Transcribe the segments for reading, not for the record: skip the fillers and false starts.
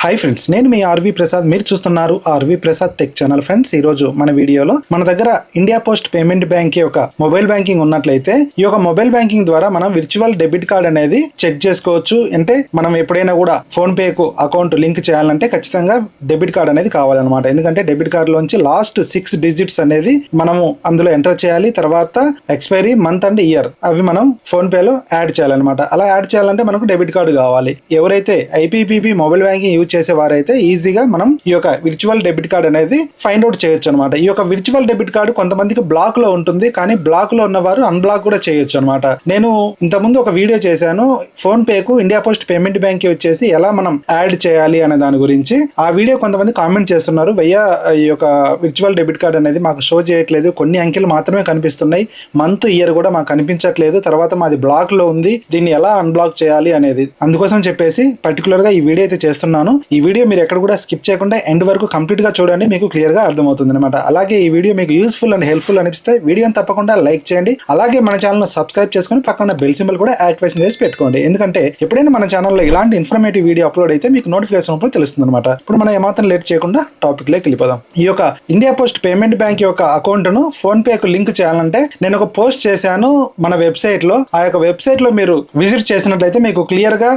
Hi friends, నేను మీ RV Prasad. మీరు చూస్తున్నారు RV Prasad tech channel. Friends, ఈ రోజు మన వీడియోలో మన దగ్గర ఇండియా పోస్ట్ పేమెంట్ బ్యాంక్ యొక్క మొబైల్ బ్యాంకింగ్ ఉన్నట్లయితే ఈ యొక్క మొబైల్ బ్యాంకింగ్ ద్వారా మనం విర్చువల్ డెబిట్ కార్డ్ అనేది చెక్ చేసుకోవచ్చు. అంటే మనం ఎప్పుడైనా కూడా ఫోన్ పే కు అకౌంట్ లింక్ చేయాలంటే ఖచ్చితంగా డెబిట్ కార్డ్ అనేది కావాలన్నమాట. ఎందుకంటే డెబిట్ కార్డ్ లోంచి లాస్ట్ 6 డిజిట్స్ అనేది మనము అందులో ఎంటర్ చేయాలి. తర్వాత ఎక్స్పైరీ మంత్ అండ్ ఇయర్ అవి మనం ఫోన్ పేలో యాడ్ చేయాలన్నమాట. అలా యాడ్ చేయాలంటే మనకు డెబిట్ కార్డు కావాలి. ఎవరైతే ఐపీపీబీ మొబైల్ బ్యాంకింగ్ యూజ్ చేసేవారైతే ఈజీగా మనం ఈ యొక్క విర్చువల్ డెబిట్ కార్డ్ అనేది ఫైండ్ అవుట్ చేయొచ్చు అనమాట. ఈ యొక్క విర్చువల్ డెబిట్ కార్డు కొంతమందికి బ్లాక్ లో ఉంటుంది, కానీ బ్లాక్ లో ఉన్నవారు అన్బ్లాక్ కూడా చేయొచ్చు అనమాట. నేను ఇంతకుముందు ఒక వీడియో చేశాను ఫోన్ పే కు ఇండియా పోస్ట్ పేమెంట్ బ్యాంక్ వచ్చేసి ఎలా మనం యాడ్ చేయాలి అనే దాని గురించి. ఆ వీడియో కొంతమంది కామెంట్ చేస్తున్నారు, భయ్యా ఈ యొక్క విర్చువల్ డెబిట్ కార్డ్ అనేది మాకు షో చేయట్లేదు, కొన్ని అంకెలు మాత్రమే కనిపిస్తున్నాయి, మంత్ ఇయర్ కూడా మాకు కనిపించట్లేదు, తర్వాత మాది బ్లాక్ లో ఉంది, దీన్ని ఎలా అన్బ్లాక్ చేయాలి అనేది. అందుకోసం చెప్పేసి పర్టికులర్ గా ఈ వీడియో అయితే చేస్తున్నాను. ఈ వీడియో మీరు ఎక్కడ కూడా స్కిప్ చేయకుండా ఎండ్ వరకు కంప్లీట్ గా చూడండి, మీకు క్లియర్ గా అర్థమవుతుంది అనమాట. అలాగే ఈ వీడియో మీకు యూస్ఫుల్ అండ్ హెల్ప్ఫుల్ అనిపిస్తే వీడియోని తప్పకుండా లైక్ చేయండి. అలాగే మన ఛానల్ సబ్స్క్రైబ్ చేసుకుని పక్కన బెల్ సింబల్ కూడా యాక్టివేషన్ చేసి పెట్టుకోండి. ఎందుకంటే ఎప్పుడైనా మన ఛానల్లో ఇలాంటి ఇన్ఫర్మేటివ్ వీడియో అప్లోడ్ అయితే మీకు నోటిఫికేషన్ అప్పుడు తెలుస్తుంది అనమాట. ఇప్పుడు మనం ఏమాత్రం లేట్ చేయకుండా టాపిక్ లోకి వెళ్ళిపోదాం. ఈ యొక్క ఇండియా పోస్ట్ పేమెంట్ బ్యాంక్ యొక్క అకౌంట్ ను ఫోన్ పే కు లింక్ చేయాలంటే నేను ఒక పోస్ట్ చేశాను మన వెబ్సైట్ లో. ఆ యొక్క వెబ్సైట్ లో మీరు విజిట్ చేసినట్లయితే మీకు క్లియర్ గా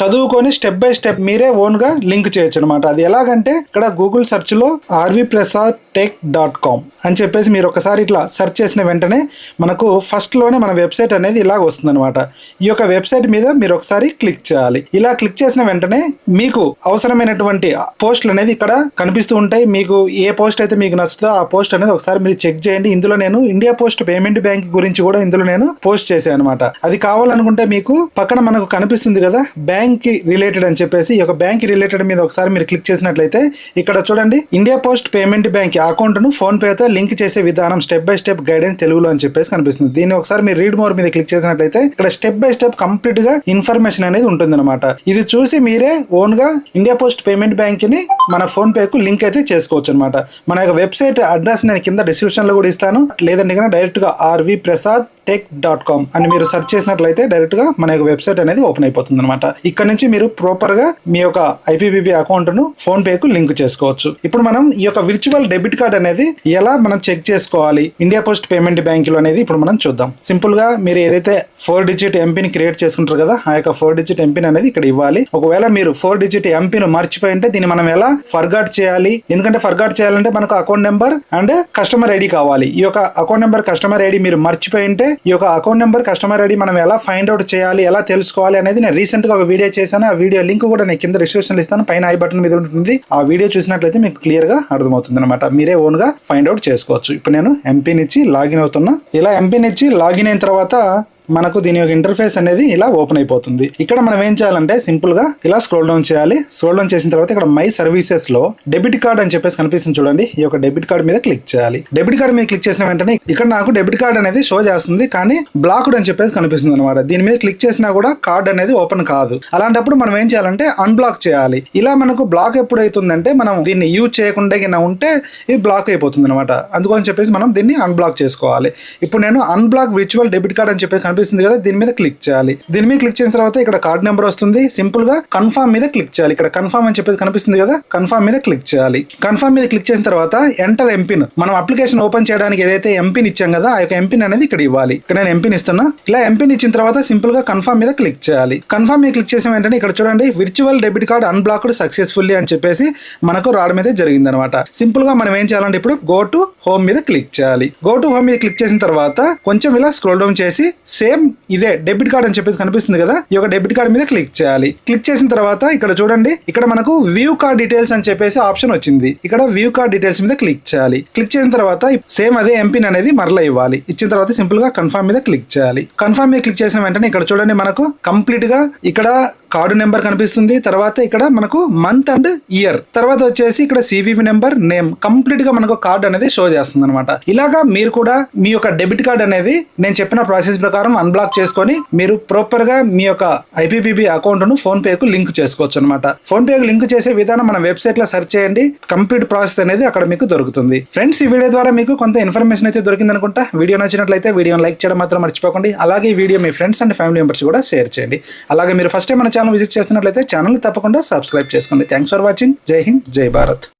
చదువుకొని స్టెప్ బై స్టెప్ మీరే ఓన్ గా లింక్ చేయొచ్చు అనమాట. అది ఎలాగంటే ఇక్కడ గూగుల్ సెర్చ్ లో rvprasadtech.com అని చెప్పేసి మీరు ఒకసారి ఇట్లా సెర్చ్ చేసిన వెంటనే మనకు ఫస్ట్ లోనే మన వెబ్సైట్ అనేది ఇలాగ వస్తుంది అనమాట. ఈ యొక్క వెబ్సైట్ మీద మీరు ఒకసారి క్లిక్ చేయాలి. ఇలా క్లిక్ చేసిన వెంటనే మీకు అవసరమైనటువంటి పోస్టులు అనేది ఇక్కడ కనిపిస్తూ ఉంటాయి. మీకు ఏ పోస్ట్ అయితే మీకు నచ్చుతో ఆ పోస్ట్ అనేది ఒకసారి మీరు చెక్ చేయండి. ఇందులో నేను ఇండియా పోస్ట్ పేమెంట్ బ్యాంక్ గురించి కూడా ఇందులో నేను పోస్ట్ చేశాను అనమాట. అది కావాలనుకుంటే మీకు పక్కన మనకు కనిపిస్తుంది కదా బ్యాంక్ రిలేటెడ్ అని చెప్పేసి, ఈ యొక్క బ్యాంక్ రిలేటెడ్ మీద ఒకసారి మీరు క్లిక్ చేసినట్లయితే ఇక్కడ చూడండి India post payment bank account ను ఫోన్ పేతో లింక్ చేసే విధానం స్టెప్ బై స్టెప్ గైడెన్స్ తెలుగులో అని చెప్పేసి కనిపిస్తుంది. దీన్ని ఒకసారి మీరు రీడ్ మోర్ మీద క్లిక్ చేసినట్లయితే ఇక్కడ స్టెప్ బై స్టెప్ కంప్లీట్ గా ఇన్ఫర్మేషన్ అనేది ఉంటుంది అనమాట. ఇది చూసి మీరే ఓన్ గా ఇండియా పోస్ట్ పేమెంట్ బ్యాంక్ ని మన ఫోన్ పే కు లింక్ అయితే చేసుకోవచ్చు అనమాట. మన యొక్క వెబ్సైట్ అడ్రస్ నేను కింద డిస్క్రిప్షన్ లో కూడా ఇస్తాను. లేదంటే డైరెక్ట్ గా rvprasadtech.com అని మీరు సెర్చ్ చేసినట్లయితే డైరెక్ట్ గా మన యొక్క వెబ్సైట్ అనేది ఓపెన్ అయిపోతుంది అనమాట. ఇక్కడ నుంచి మీరు ప్రాపర్ గా మీ యొక్క ఐపీపీబీ అకౌంట్ ను ఫోన్ పే కు లింక్ చేసుకోవచ్చు. ఇప్పుడు మనం ఈ యొక్క విర్చువల్ డెబిట్ కార్డ్ అనేది ఎలా మనం చెక్ చేసుకోవాలి ఇండియా పోస్ట్ పేమెంట్ బ్యాంక్ లో అనేది ఇప్పుడు మనం చూద్దాం. సింపుల్ గా మీరు ఏదైతే 4 డిజిట్ ఎంపీని క్రియేట్ చేసుకుంటారు కదా, ఆ యొక్క 4 డిజిట్ ఎంపీని అనేది ఇక్కడ ఇవ్వాలి. ఒకవేళ మీరు 4 డిజిట్ ఎంపీని మర్చిపోయి ఉంటే దీన్ని మనం ఎలా ఫర్గాట్ చేయాలి? ఎందుకంటే ఫర్గాట్ చేయాలంటే మనకు account number and customer ID కావాలి. ఈ యొక్క అకౌంట్ నెంబర్ కస్టమర్ ఐడి మీరు మర్చిపోయి ఉంటే ఈ యొక్క అకౌంట్ నెంబర్ కస్టమర్ ఐడి మనం ఎలా ఫైండ్ అవుట్ చేయాలి, ఎలా తెలుసుకోవాలి అనేది నేను రీసెంట్ గా ఒక వీడియో చేశాను. ఆ వీడియో లింక్ కూడా నేను కింద డిస్క్రిప్షన్ ఇస్తాను, పైన ఐ బటన్ మీద ఉంటుంది. ఆ వీడియో చూసినట్లయితే మీకు క్లియర్ గా అర్థమవుతుంది అనమాట. మీరే ఓన్ గా ఫైండ్ అవుట్ చేసుకోవచ్చు. ఇప్పుడు నేను ఎంపీని ఇచ్చి లాగిన్ అవుతున్నా. ఇలా ఎంపీని ఇచ్చి లాగిన్ అయిన తర్వాత మనకు దీని యొక్క ఇంటర్ఫేస్ అనేది ఇలా ఓపెన్ అయిపోతుంది. ఇక్కడ మనం ఏం చేయాలంటే సింపుల్ గా ఇలా స్క్రోల్ డౌన్ చేయాలి. స్క్రోల్ డౌన్ చేసిన తర్వాత ఇక్కడ మై సర్వీసెస్ లో డెబిట్ కార్డ్ అని చెప్పేసి కనిపిస్తుంది చూడండి. ఈ యొక్క డెబిట్ కార్డ్ మీద క్లిక్ చేయాలి. డెబిట్ కార్డ్ మీద క్లిక్ చేసిన వెంటనే ఇక్కడ నాకు డెబిట్ కార్డ్ అనేది షో చేస్తుంది, కానీ బ్లాక్డ్ అని చెప్పేసి కనిపిస్తుంది అనమాట. దీని మీద క్లిక్ చేసినా కూడా కార్డ్ అనేది ఓపెన్ కాదు. అలాంటప్పుడు మనం ఏం చేయాలంటే అన్బ్లాక్ చేయాలి. ఇలా మనకు బ్లాక్ ఎప్పుడు అవుతుందంటే మనం దీన్ని యూజ్ చేయకుండా ఉంటే ఇది బ్లాక్ అయిపోతుంది అనమాట. అందుకని చెప్పేసి మనం దీన్ని అన్బ్లాక్ చేసుకోవాలి. ఇప్పుడు నేను అన్బ్లాక్ విర్చువల్ డెబిట్ కార్డ్ అని చెప్పేసి కనిపిస్తుంది కదా, దీని మీద క్లిక్ చేయాలి. దీని మీద క్లిక్ చేసిన తర్వాత ఇక్కడ కార్డ్ నెంబర్ వస్తుంది. సింపుల్ గా కన్ఫర్మ్ మీద క్లిక్ చేయాలి. ఇక్కడ కన్ఫర్మ్ అని చెప్పేసి కనిపిస్తుంది కదా, కన్ఫర్మ్ మీద క్లిక్ చేయాలి. కన్ఫర్మ్ మీద క్లిక్ చేసిన తర్వాత ఎంటర్ ఎంపిన్, మనం అప్లికేషన్ ఓపెన్ చేయడానికి ఏదైతే ఎంపిన్ ఇచ్చాం కదా ఆ యొక్క ఎంపిన్ అనేది ఇక్కడ ఇవ్వాలి. ఇక్కడ నేను ఎంపిన్ ఇస్తున్నా. ఇలా ఎంపిన్ ఇచ్చిన తర్వాత సింపుల్ గా కన్ఫర్మ్ మీద క్లిక్ చేయాలి. కన్ఫర్మ్ మీద క్లిక్ చేసిన వెంటనే ఇక్కడ చూడండి విర్చువల్ డెబిట్ కార్డ్ అన్బ్లాక్డ్ సక్సెస్ఫుల్లీ అని చెప్పేసి మనకు రావడం మీద జరిగింది అనమాట. సింపుల్ గా మనం ఏం చేయాలంటే ఇప్పుడు గో టు హోమ్ మీద క్లిక్ చేయాలి. గో టు హోమ్ మీద క్లిక్ చేసిన తర్వాత కొంచెం ఇలా స్క్రోల్ డౌన్ చేసి సేమ్ ఇదే డెబిట్ కార్డ్ అని చెప్పేసి కనిపిస్తుంది కదా, ఈ యొక్క డెబిట్ కార్డ్ మీద క్లిక్ చేయాలి. క్లిక్ చేసిన తర్వాత ఇక్కడ చూడండి ఇక్కడ మనకు వ్యూ కార్డ్ డీటెయిల్స్ అని చెప్పేసి ఆప్షన్ వచ్చింది. ఇక్కడ వ్యూ కార్డ్ డీటెయిల్స్ మీద క్లిక్ చేయాలి. క్లిక్ చేసిన తర్వాత సేమ్ అదే ఎంపిన్ అనేది మరలా ఇవ్వాలి. ఇచ్చిన తర్వాత సింపుల్ గా కన్ఫర్మ్ మీద క్లిక్ చేయాలి. కన్ఫర్మ్ మీద క్లిక్ చేసిన వెంటనే ఇక్కడ చూడండి మనకు కంప్లీట్ గా ఇక్కడ కార్డు నెంబర్ కనిపిస్తుంది. తర్వాత ఇక్కడ మనకు మంత్ అండ్ ఇయర్, తర్వాత వచ్చేసి ఇక్కడ సివివి నెంబర్, నేమ్, కంప్లీట్ గా మనకు కార్డ్ అనేది షో చేస్తుంది అనమాట. ఇలాగా మీరు కూడా మీ యొక్క డెబిట్ కార్డ్ అనేది నేను చెప్పిన ప్రాసెస్ ప్రకారం మాత్రం అన్బ్లాక్ చేసుకొని మీరు ప్రాపర్ గా మీ యొక్క ఐపీపీబీ అకౌంట్ ను ఫోన్ పే కు లింక్ చేసుకోవచ్చు అనమాట. ఫోన్ పే కు లింక్ చేసే విధానం మన వెబ్సైట్ లో సెర్చ్ చేయండి. కంప్లీట్ ప్రాసెస్ అనేది అక్కడ మీకు దొరుకుతుంది. ఫ్రెండ్స్, ఈ వీడియో ద్వారా మీకు కొంత ఇన్ఫర్మేషన్ అయితే దొరికింది అనుకుంటా. వీడియో నచ్చినట్లయితే వీడియోని లైక్ చేయడం మాత్రం మర్చిపోకండి. అలాగే ఈ video me friends and family members కూడా షేర్ చేయండి. అలాగే మీరు ఫస్ట్ టైం మన ఛానల్ విజిట్ చేస్తున్నట్లయితే ఛానల్ తప్పకుండా సబ్స్క్రైబ్ చేసుకోండి. Thanks for watching. జై హింద్, జై భారత్.